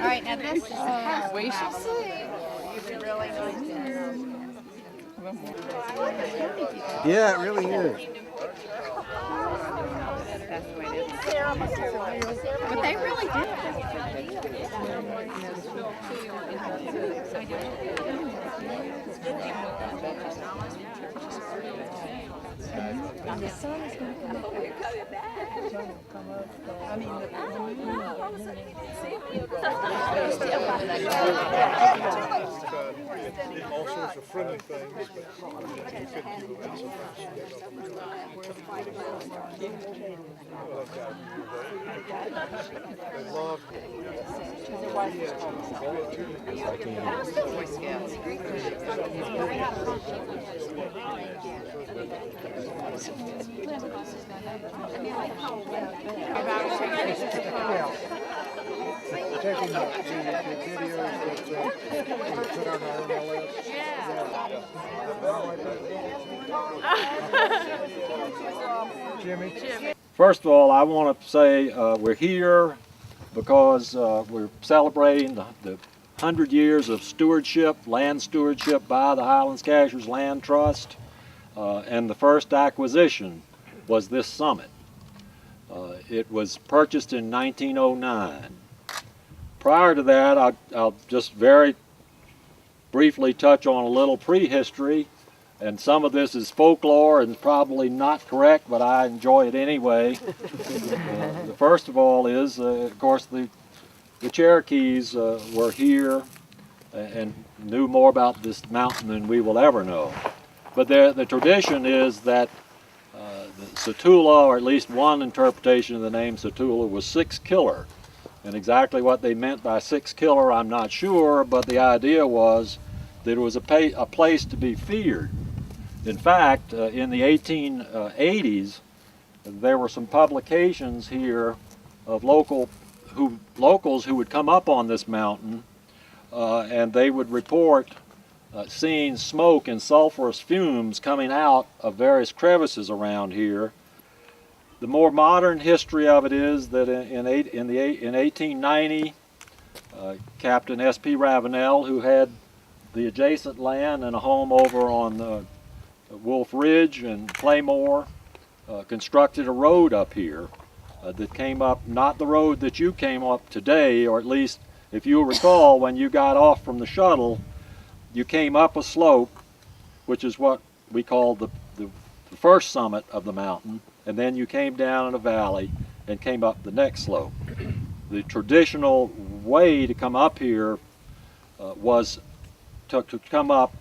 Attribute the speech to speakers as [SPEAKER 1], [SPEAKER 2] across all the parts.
[SPEAKER 1] right, now this is the house.
[SPEAKER 2] We shall see.
[SPEAKER 1] Really nice.
[SPEAKER 3] Yeah, it really is.
[SPEAKER 1] That's the way it is. But they really did.
[SPEAKER 2] And the sun is going to come up. I mean,
[SPEAKER 4] all sorts of friendly things, but you couldn't keep them out so fast. They love taking the videos that put on our MLS. Jimmy.
[SPEAKER 5] First of all, I want to say we're here because we're celebrating the 100 years of stewardship, land stewardship by the Highlands-Cashiers Land Trust, and the first acquisition was this summit. It was purchased in 1909. Prior to that, I'll just very briefly touch on a little prehistory, and some of this is folklore and probably not correct, but I enjoy it anyway. The first of all is, of course, the Cherokees were here and knew more about this mountain than we will ever know. But the tradition is that the Satulah, or at least one interpretation of the name Satulah, was six killer. And exactly what they meant by six killer, I'm not sure, but the idea was that it was a place to be feared. In fact, in the 1880s, there were some publications here of locals who would come up on this mountain, and they would report seeing smoke and sulfurous fumes coming out of various crevices around here. The more modern history of it is that in 1890, Captain S.P. Ravenel, who had the adjacent land and a home over on Wolf Ridge and Claymore, constructed a road up here that came up, not the road that you came up today, or at least if you recall, when you got off from the shuttle, you came up a slope, which is what we call the first summit of the mountain, and then you came down in a valley and came up the next slope. The traditional way to come up here was to come up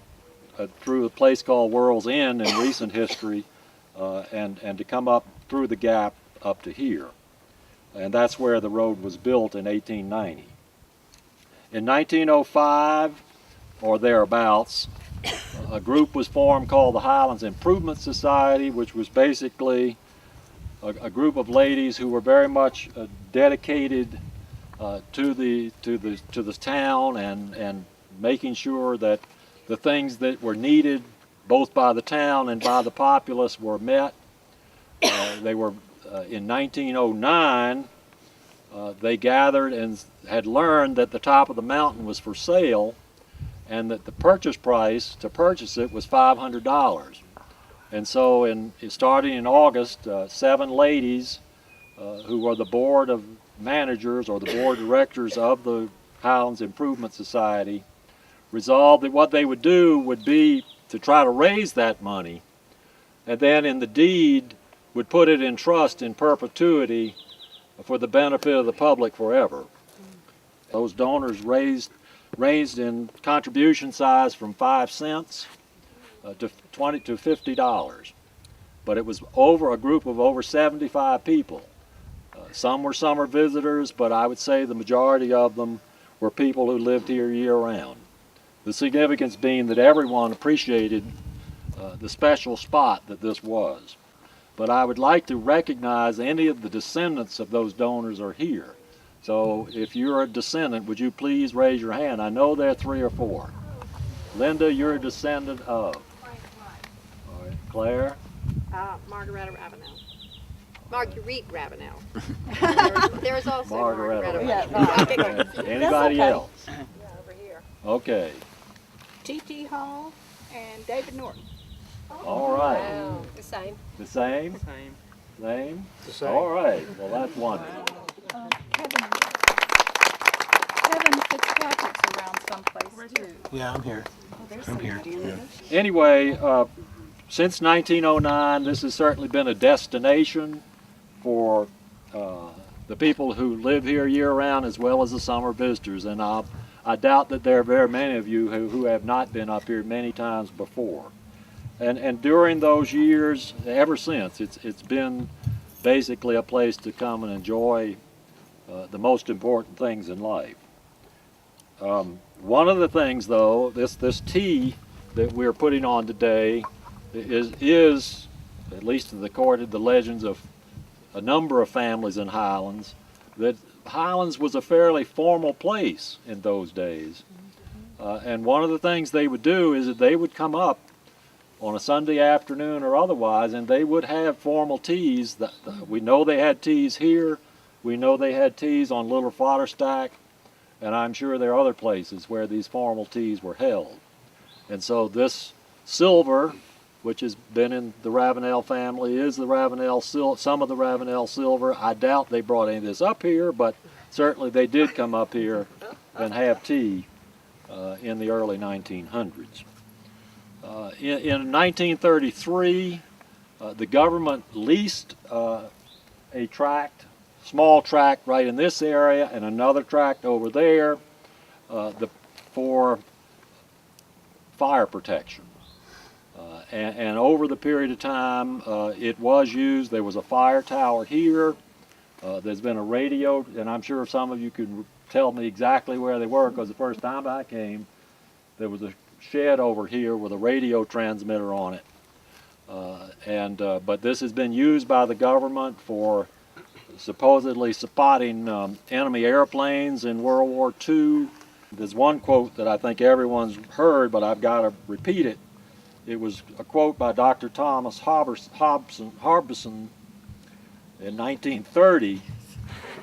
[SPEAKER 5] through a place called World's End in recent history, and to come up through the gap up to here. And that's where the road was built in 1890. In 1905, or thereabouts, a group was formed called the Highlands Improvement Society, which was basically a group of ladies who were very much dedicated to the town and making sure that the things that were needed both by the town and by the populace were met. They were in 1909. They gathered and had learned that the top of the mountain was for sale, and that the purchase price to purchase it was $500. And so starting in August, 7 ladies who were the board of managers or the board of directors of the Highlands Improvement Society resolved that what they would do would be to try to raise that money, and then in the deed would put it in trust in perpetuity for the benefit of the public forever. Those donors raised in contribution size from 5 cents to $20 to $50, but it was over a group of over 75 people. Some were summer visitors, but I would say the majority of them were people who lived here year-round. The significance being that everyone appreciated the special spot that this was. But I would like to recognize any of the descendants of those donors are here. So if you're a descendant, would you please raise your hand? I know there are 3 or 4. Linda, you're a descendant of? All right. Claire?
[SPEAKER 6] Margaretta Ravenel.
[SPEAKER 1] Marguerite Ravenel. There's also
[SPEAKER 5] Margaret.
[SPEAKER 1] Ravenel.
[SPEAKER 5] Anybody else?
[SPEAKER 1] Over here.
[SPEAKER 5] Okay.
[SPEAKER 2] T.T. Hall.
[SPEAKER 1] And David Norton.
[SPEAKER 5] All right.
[SPEAKER 1] The same.
[SPEAKER 5] The same?
[SPEAKER 6] Same.
[SPEAKER 5] Same?
[SPEAKER 4] The same.
[SPEAKER 5] All right. Well, that's wonderful.
[SPEAKER 2] Kevin Fitzpatrick's around someplace too.
[SPEAKER 3] Yeah, I'm here. I'm here.
[SPEAKER 5] Anyway, since 1909, this has certainly been a destination for the people who live here year-round as well as the summer visitors. And I doubt that there are very many of you who have not been up here many times before. And during those years, ever since, it's been basically a place to come and enjoy the most important things in life. One of the things, though, this tea that we're putting on today is at least according to the legends of a number of families in Highlands, that Highlands was a fairly formal place in those days. And one of the things they would do is that they would come up on a Sunday afternoon or otherwise, and they would have formal teas. We know they had teas here. We know they had teas on Little Fodderstack, and I'm sure there are other places where these formal teas were held. And so this silver, which has been in the Ravenel family, is the Ravenel some of the Ravenel silver. I doubt they brought any of this up here, but certainly they did come up here and have tea in the early 1900s. In 1933, the government leased a small tract right in this area and another tract over there for fire protection. And over the period of time, it was used. There was a fire tower here. There's been a radio, and I'm sure some of you can tell me exactly where they were, because the first time I came, there was a shed over here with a radio transmitter on it. But this has been used by the government for supposedly spotting enemy airplanes in World War II. There's one quote that I think everyone's heard, but I've got to repeat it. It was a quote by Dr. Thomas Harbison in 1930,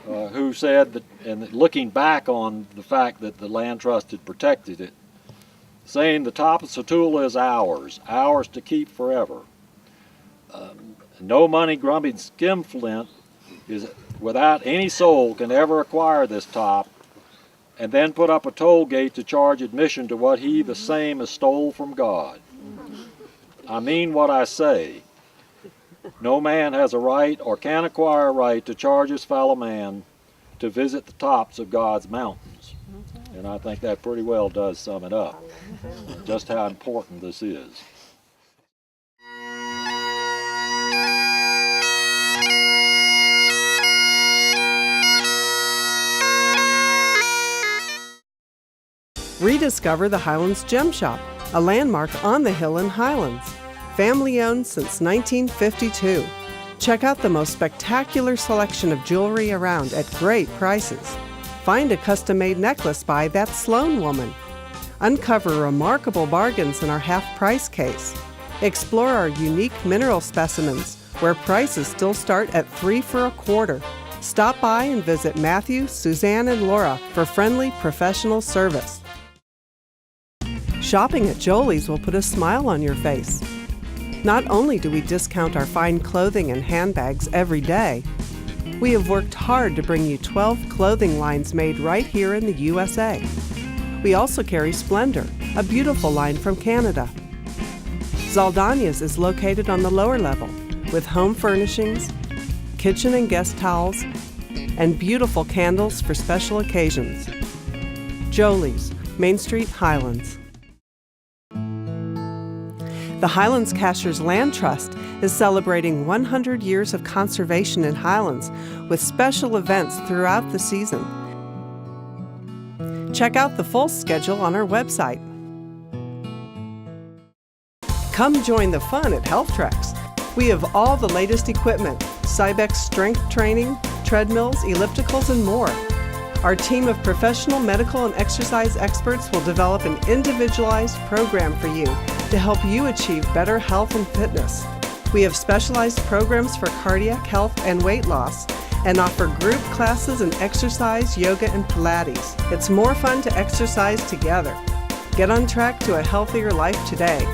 [SPEAKER 5] who said that, and looking back on the fact that the Land Trust had protected it, saying the top of Satulah is ours, ours to keep forever. No money grubbing skinflint is without any soul can ever acquire this top, and then put up a toll gate to charge admission to what he the same as stole from God. I mean what I say. No man has a right or can acquire a right to charge his fellow man to visit the tops of God's mountains. And I think that pretty well does sum it up, just how important this is.
[SPEAKER 7] Rediscover the Highlands Gem Shop, a landmark on the hill in Highlands. Family owned since 1952. Check out the most spectacular selection of jewelry around at great prices. Find a custom-made necklace by That Sloan Woman. Uncover remarkable bargains in our half-price case. Explore our unique mineral specimens, where prices still start at $3 for a quarter. Stop by and visit Matthew, Suzanne, and Laura for friendly professional service. Shopping at Jolie's will put a smile on your face. Not only do we discount our fine clothing and handbags every day, we have worked hard to bring you 12 clothing lines made right here in the USA. We also carry Splendor, a beautiful line from Canada. Zaldania's is located on the lower level with home furnishings, kitchen and guest towels, and beautiful candles for special occasions. Jolie's, Main Street, Highlands. The Highlands-Cashiers Land Trust is celebrating 100 years of conservation in Highlands with special events throughout the season. Check out the full schedule on our website. Come join the fun at Health Treks. We have all the latest equipment, Cybex strength training, treadmills, ellipticals, and more. Our team of professional medical and exercise experts will develop an individualized program for you to help you achieve better health and fitness. We have specialized programs for cardiac health and weight loss and offer group classes in exercise, yoga, and Pilates. It's more fun to exercise together. Get on track to a healthier life today.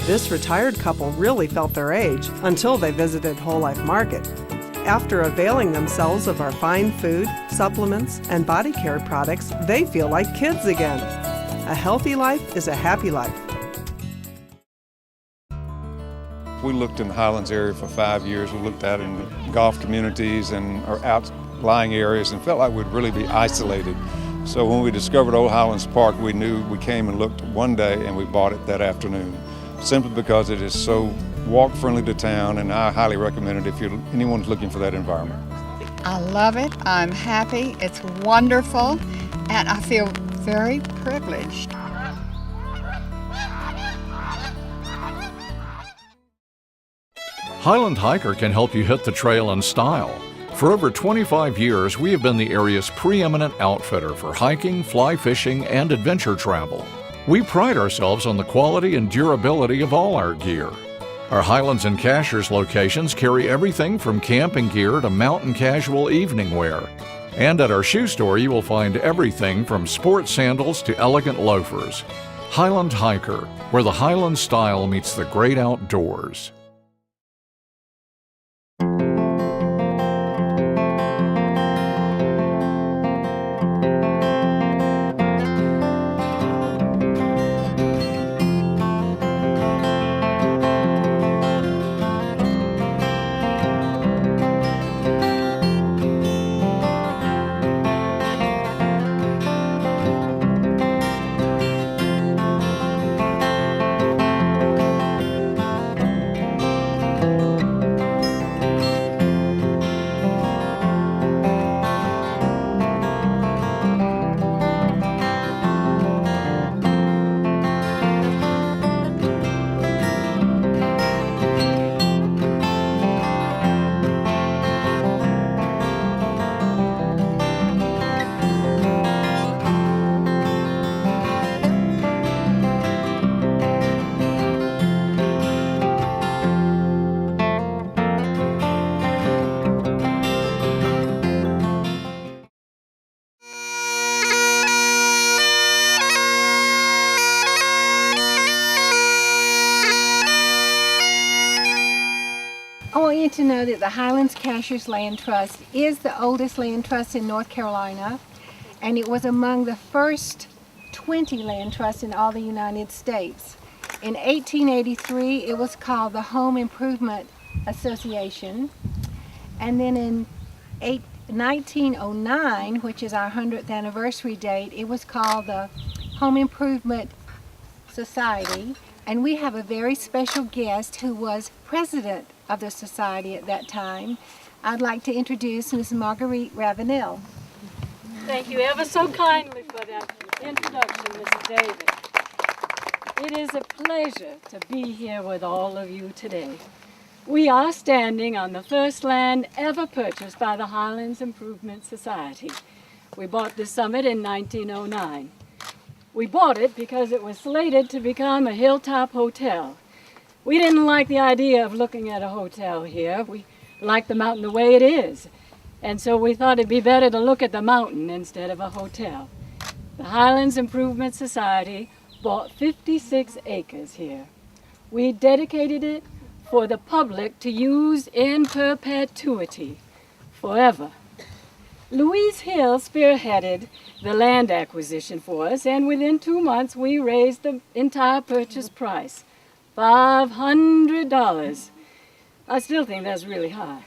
[SPEAKER 7] This retired couple really felt their age until they visited Whole Life Market. After availing themselves of our fine food, supplements, and body care products, they feel like kids again. A healthy life is a happy life.
[SPEAKER 6] We looked in the Highlands area for 5 years. We looked out in the golf communities and our outlying areas and felt like we'd really be isolated. So when we discovered Old Highlands Park, we knew we came and looked one day and we bought it that afternoon, simply because it is so walk-friendly to town, and I highly recommend it if anyone's looking for that environment.
[SPEAKER 1] I love it. I'm happy. It's wonderful, and I feel very privileged.
[SPEAKER 8] Highland Hiker can help you hit the trail in style. For over 25 years, we have been the area's preeminent outfitter for hiking, fly fishing, and adventure travel. We pride ourselves on the quality and durability of all our gear. Our Highlands-Cashiers locations carry everything from camping gear to mountain casual evening wear. And at our shoe store, you will find everything from sports sandals to elegant loafers. Highland Hiker, where the Highland style meets the great outdoors.
[SPEAKER 2] I want you to know that the Highlands-Cashiers Land Trust is the oldest land trust in North Carolina, and it was among the first 20 land trusts in all the United States. In 1883, it was called the Home Improvement Association, and then in 1909, which is our 100th anniversary date, it was called the Home Improvement Society, and we have a very special guest who was president of the society at that time. I'd like to introduce Ms. Marguerite Ravenel.
[SPEAKER 9] Thank you ever so kindly for that introduction, Mrs. David. It is a pleasure to be here with all of you today. We are standing on the first land ever purchased by the Highlands Improvement Society. We bought this summit in 1909. We bought it because it was slated to become a hilltop hotel. We didn't like the idea of looking at a hotel here. We liked the mountain the way it is. And so we thought it'd be better to look at the mountain instead of a hotel. The Highlands Improvement Society bought 56 acres here. We dedicated it for the public to use in perpetuity, forever. Louise Hill spearheaded the land acquisition for us, and within 2 months we raised the entire purchase price, $500. I still think that's really high.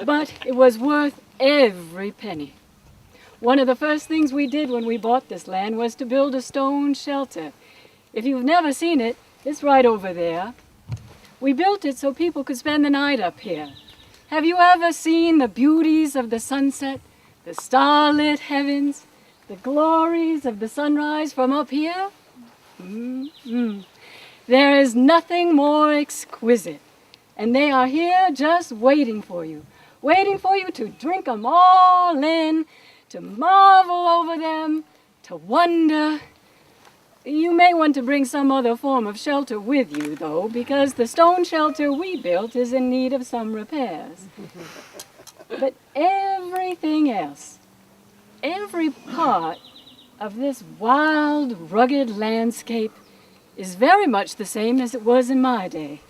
[SPEAKER 9] But it was worth every penny. One of the first things we did when we bought this land was to build a stone shelter. If you've never seen it, it's right over there. We built it so people could spend the night up here. Have you ever seen the beauties of the sunset, the starlit heavens, the glories of the sunrise from up here? There is nothing more exquisite, and they are here just waiting for you to drink them all in, to marvel over them, to wonder. You may want to bring some other form of shelter with you, though, because the stone shelter we built is in need of some repairs. But everything else, every part of this wild, rugged landscape is very much the same as it was in my day,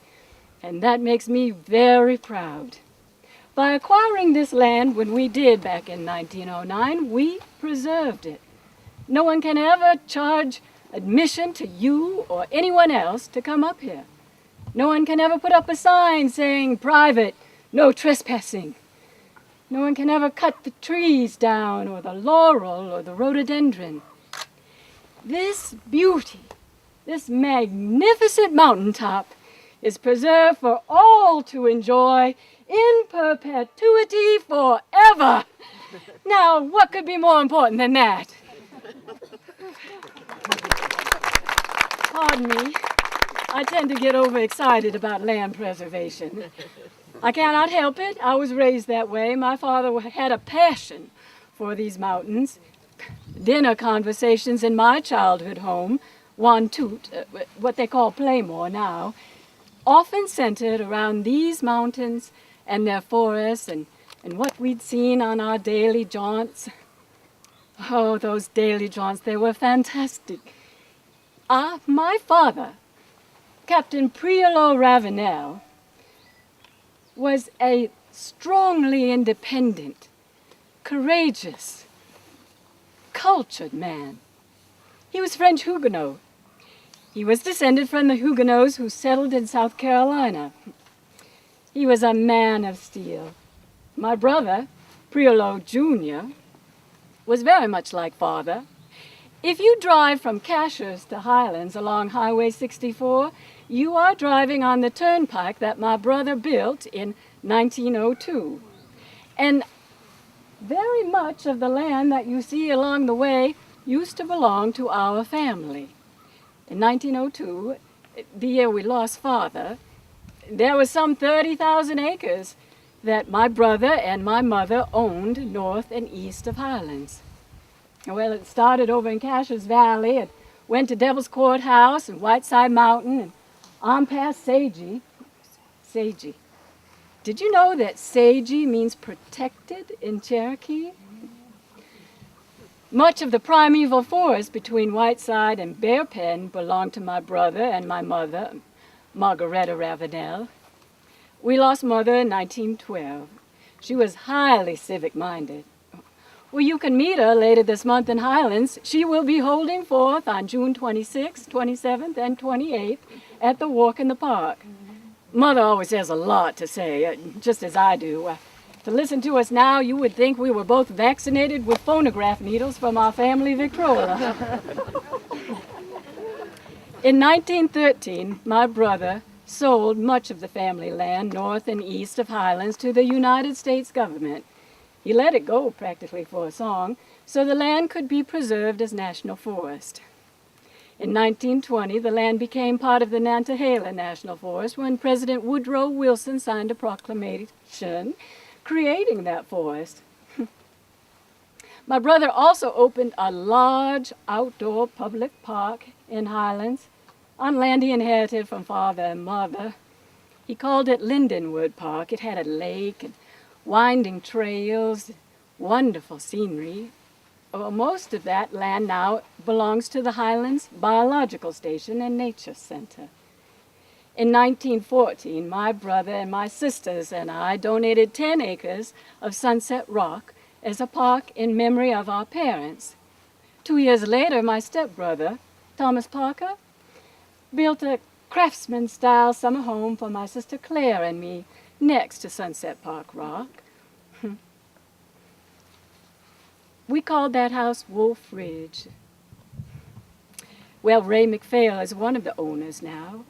[SPEAKER 9] and that makes me very proud. By acquiring this land when we did back in 1909, we preserved it. No one can ever charge admission to you or anyone else to come up here. No one can ever put up a sign saying private, no trespassing. No one can ever cut the trees down or the laurel or the rhododendron. This beauty, this magnificent mountaintop is preserved for all to enjoy in perpetuity forever. Now, what could be more important than that? Pardon me, I tend to get overexcited about land preservation. I cannot help it. I was raised that way. My father had a passion for these mountains. Dinner conversations in my childhood home, Wantoot, what they call Playmore now, often centered around these mountains and their forests and what we'd seen on our daily jaunts. Oh, those daily jaunts, they were fantastic. My father, Captain Priolo Ravenel, was a strongly independent, courageous, cultured man. He was French Huguenot. He was descended from the Huguenots who settled in South Carolina. He was a man of steel. My brother, Priolo Jr., was very much like father. If you drive from Cashiers to Highlands along Highway 64, you are driving on the turnpike that my brother built in 1902. And very much of the land that you see along the way used to belong to our family. In 1902, the year we lost father, there was some 30,000 acres that my brother and my mother owned north and east of Highlands. Well, it started over in Cashiers Valley. It went to Devil's Courthouse and Whiteside Mountain and on past Sagey. Sagey. Did you know that Sagey means protected in Cherokee? Much of the primeval forest between Whiteside and Bear Pen belonged to my brother and my mother, Margaretta Ravenel. We lost Mother in 1912. She was highly civic-minded. Well, you can meet her later this month in Highlands. She will be holding forth on June 26th, 27th, and 28th at the Walk in the Park. Mother always has a lot to say, just as I do. To listen to us now, you would think we were both vaccinated with phonograph needles from our family Victrola. In 1913, my brother sold much of the family land north and east of Highlands to the United States government. He let it go practically for a song, so the land could be preserved as national forest. In 1920, the land became part of the Nantahala National Forest when President Woodrow Wilson signed a proclamation creating that forest. My brother also opened a large outdoor public park in Highlands on land he inherited from father and mother. He called it Lindenwood Park. It had a lake and winding trails, wonderful scenery. Well, most of that land now belongs to the Highlands Biological Station and Nature Center. In 1914, my brother and my sisters and I donated 10 acres of Sunset Rock as a park in memory of our parents. 2 years later, my stepbrother, Thomas Parker, built a craftsman-style summer home for my sister Claire and me next to Sunset Park Rock. We called that house Wolf Ridge. Well, Ray McPhail is one of the owners now.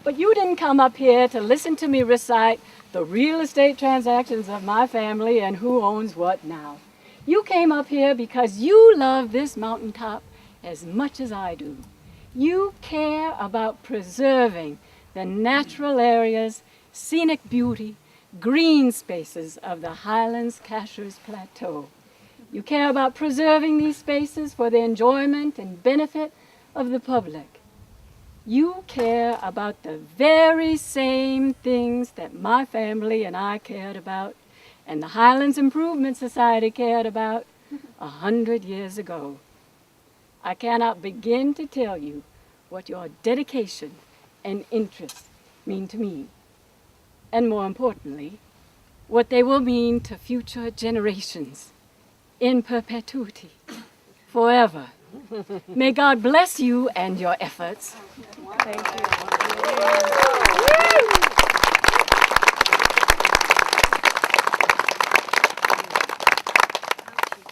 [SPEAKER 9] But you didn't come up here to listen to me recite the real estate transactions of my family and who owns what now. You came up here because you love this mountaintop as much as I do. You care about preserving the natural areas, scenic beauty, green spaces of the Highlands-Cashiers Plateau. You care about preserving these spaces for the enjoyment and benefit of the public. You care about the very same things that my family and I cared about, and the Highlands Improvement Society cared about 100 years ago. I cannot begin to tell you what your dedication and interest mean to me, and more importantly, what they will mean to future generations in perpetuity, forever. May God bless you and your efforts. Thank you.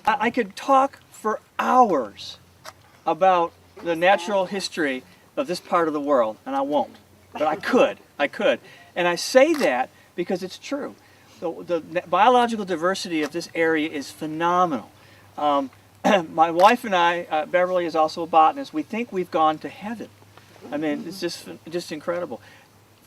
[SPEAKER 10] I could talk for hours about the natural history of this part of the world, and I won't, but I could. And I say that because it's true. The biological diversity of this area is phenomenal. My wife and I, Beverly is also a botanist, we think we've gone to heaven. I mean, it's just incredible.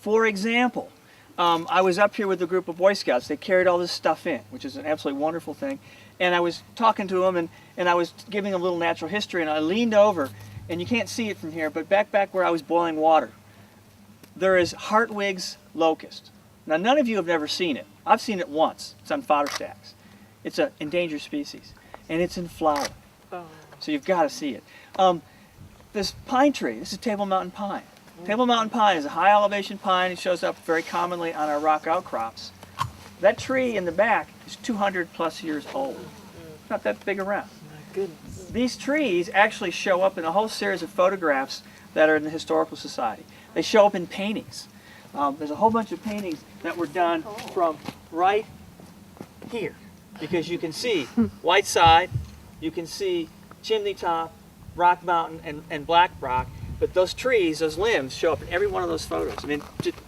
[SPEAKER 10] For example, I was up here with a group of Boy Scouts. They carried all this stuff in, which is an absolutely wonderful thing. And I was talking to them, and I was giving them a little natural history, and I leaned over, and you can't see it from here, but back where I was boiling water, there is Hartwig's locust. Now, none of you have never seen it. I've seen it once. It's on fodder stacks. It's an endangered species, and it's in flower. So you've got to see it. This pine tree, this is Table Mountain pine. Table Mountain pine is a high elevation pine. It shows up very commonly on our rock outcrops. That tree in the back is 200 plus years old. It's not that big around.
[SPEAKER 9] My goodness.
[SPEAKER 10] These trees actually show up in a whole series of photographs that are in the Historical Society. They show up in paintings. There's a whole bunch of paintings that were done from right here, because you can see White Side, you can see Chimney Top, Rock Mountain, and Black Rock, but those trees, those limbs, show up in every one of those photos. I mean,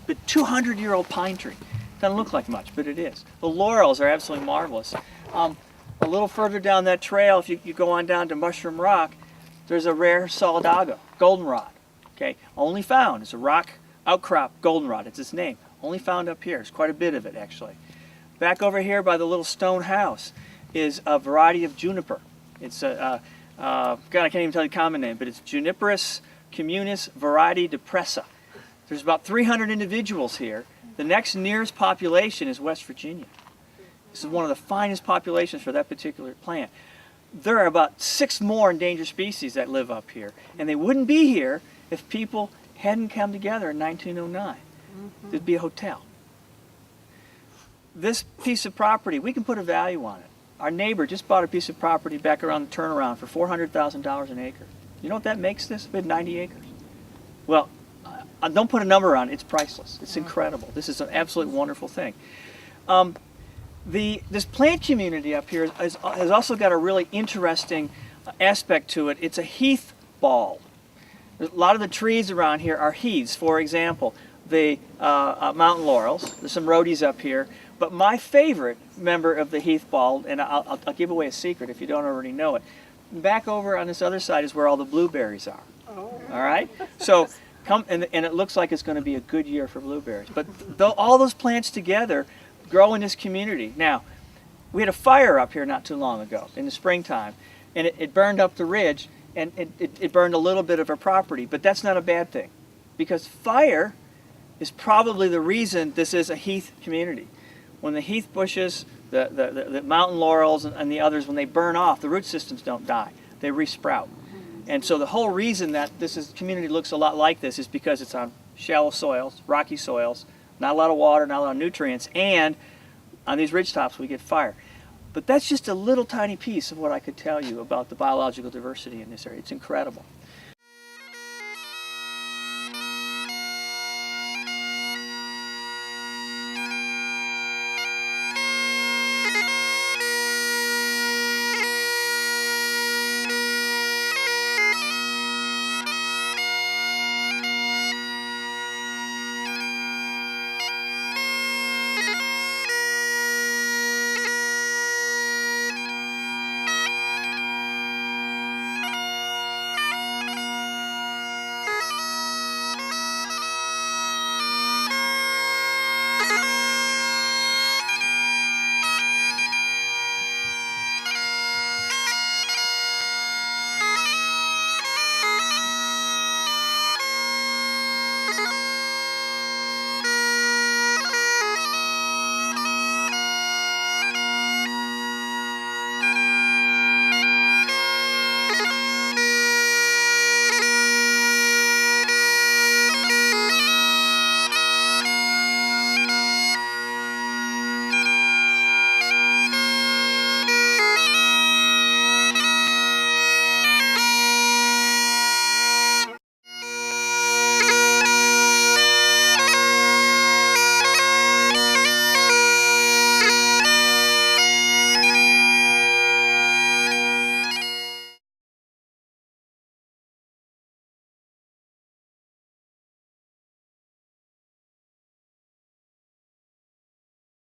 [SPEAKER 10] the 200-year-old pine tree. Doesn't look like much, but it is. The laurels are absolutely marvelous. A little further down that trail, if you go on down to Mushroom Rock, there's a rare solidago, goldenrod. Okay, only found. It's a rock outcrop goldenrod. It's its name. Only found up here. There's quite a bit of it, actually. Back over here by the little stone house is a variety of juniper. It's God, I can't even tell you the common name, but it's Juniperus communis variety depressa. There's about 300 individuals here. The next nearest population is West Virginia. This is one of the finest populations for that particular plant. There are about 6 more endangered species that live up here, and they wouldn't be here if people hadn't come together in 1909. There'd be a hotel. This piece of property, we can put a value on it. Our neighbor just bought a piece of property back around the turnaround for $400,000 an acre. You know what that makes this? We have 90 acres. Well, don't put a number on it. It's priceless. It's incredible. This is an absolutely wonderful thing. This plant community up here has also got a really interesting aspect to it. It's a heath bald. A lot of the trees around here are heaths. For example, the mountain laurels. There's some rhodies up here. But my favorite member of the heath bald, and I'll give away a secret if you don't already know it, back over on this other side is where all the blueberries are. Oh. All right? So come, and it looks like it's going to be a good year for blueberries. But all those plants together grow in this community. Now, we had a fire up here not too long ago in the springtime, and it burned up the ridge, and it burned a little bit of our property. But that's not a bad thing, because fire is probably the reason this is a heath community. When the heath bushes, the mountain laurels and the others, when they burn off, the root systems don't die. They resprout. And so the whole reason that community looks a lot like this is because it's on shallow soils, rocky soils, not a lot of water, not a lot of nutrients, and on these ridge tops we get fire. But that's just a little tiny piece of what I could tell you about the biological diversity in this area. It's incredible.